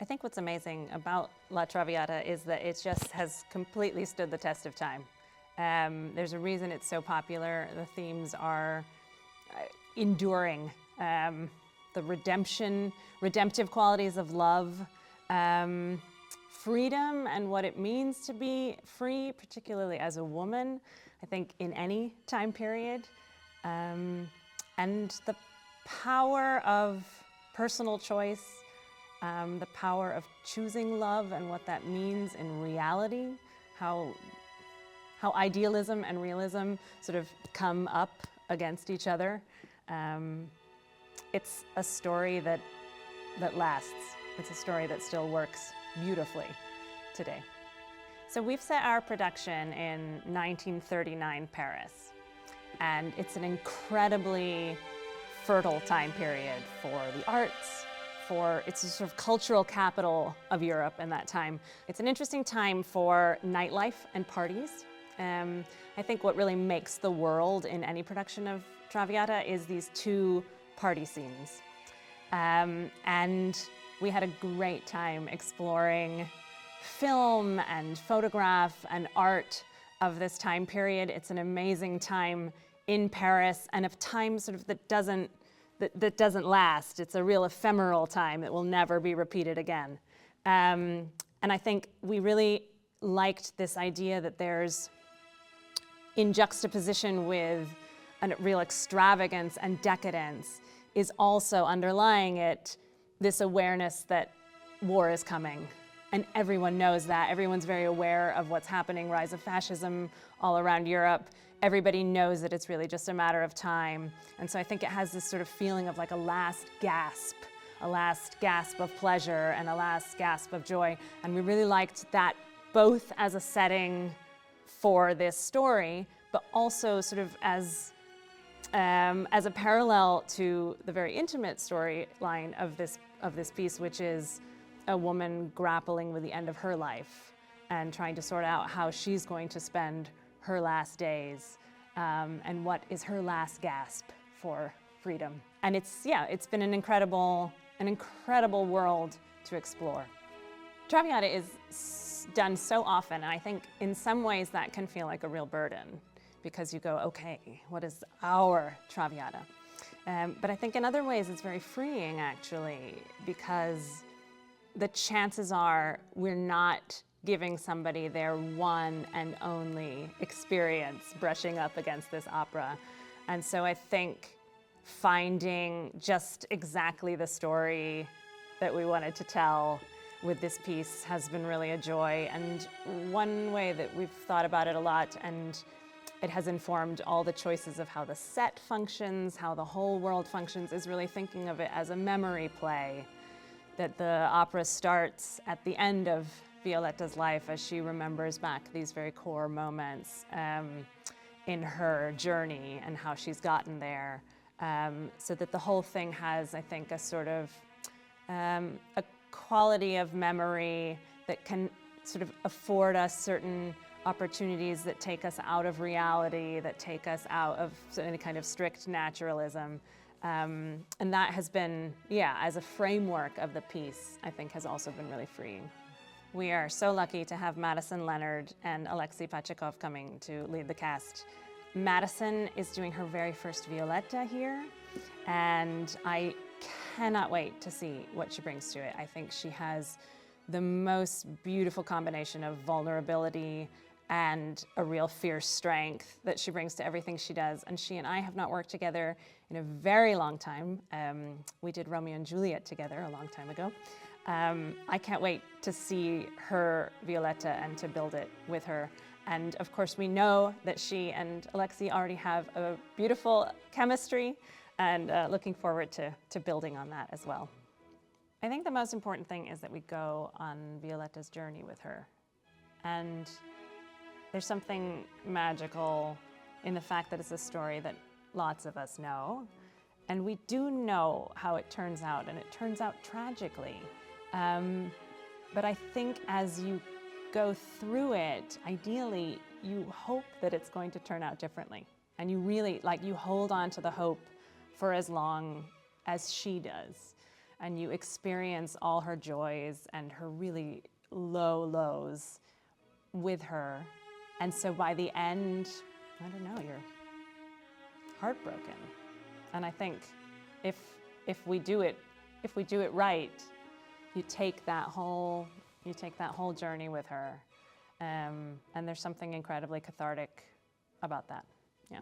I think what's amazing about La Traviata is that it just has completely stood the test of time. There's a reason it's so popular. The themes are enduring. The redemptive qualities of love, freedom and what it means to be free, particularly as a woman, I think in any time period, and the power of personal choice, the power of choosing love and what that means in reality, how idealism and realism sort of come up against each other. It's a story that lasts. It's a story that still works beautifully today. So we've set our production in 1939 Paris, and it's an incredibly fertile time period for the arts, it's a sort of cultural capital of Europe in that time. It's an interesting time for nightlife and parties. I think what really makes the world in any production of Traviata is these two party scenes. And we had a great time exploring film and photograph and art of this time period. It's an amazing time in Paris, and of time sort of that doesn't last. It's a real ephemeral time that will never be repeated again. And I think we really liked this idea that there's, in juxtaposition with a real extravagance and decadence, is also underlying it this awareness that war is coming. And everyone knows that. Everyone's very aware of what's happening, rise of fascism all around Europe. Everybody knows that it's really just a matter of time. And so I think it has this sort of feeling of like a last gasp of pleasure and a last gasp of joy. And we really liked that both as a setting for this story, but also sort of as a parallel to the very intimate storyline of this piece, which is a woman grappling with the end of her life and trying to sort out how she's going to spend her last days, and what is her last gasp for freedom. And it's been an incredible world to explore. Traviata is done so often, and I think in some ways that can feel like a real burden, because you go, okay, what is our Traviata? But I think in other ways it's very freeing, actually, because the chances are we're not giving somebody their one and only experience brushing up against this opera. And so I think finding just exactly the story that we wanted to tell with this piece has been really a joy. And one way that we've thought about it a lot, and it has informed all the choices of how the set functions, how the whole world functions, is really thinking of it as a memory play, that the opera starts at the end of Violetta's life as she remembers back these very core moments in her journey and how she's gotten there, so that the whole thing has, I think, a sort of a quality of memory that can sort of afford us certain opportunities that take us out of reality, that take us out of any kind of strict naturalism. And that has been, as a framework of the piece, I think has also been really freeing. We are so lucky to have Madison Leonard and Alexei Pachikov coming to lead the cast. Madison is doing her very first Violetta here, and I cannot wait to see what she brings to it. I think she has the most beautiful combination of vulnerability and a real fierce strength that she brings to everything she does. And she and I have not worked together in a very long time. We did Romeo and Juliet together a long time ago. I can't wait to see her Violetta and to build it with her. And of course, we know that she and Alexei already have a beautiful chemistry, and looking forward to building on that as well. I think the most important thing is that we go on Violetta's journey with her. And there's something magical in the fact that it's a story that lots of us know. And we do know how it turns out, and it turns out tragically. But I think as you go through it, ideally, you hope that it's going to turn out differently. And you really, you hold on to the hope for as long as she does. and you experience all her joys and her really low lows with her. And so by the end, I don't know, you're heartbroken. And I think if we do it right, you take that whole journey with her, and there's something incredibly cathartic about that. Yeah.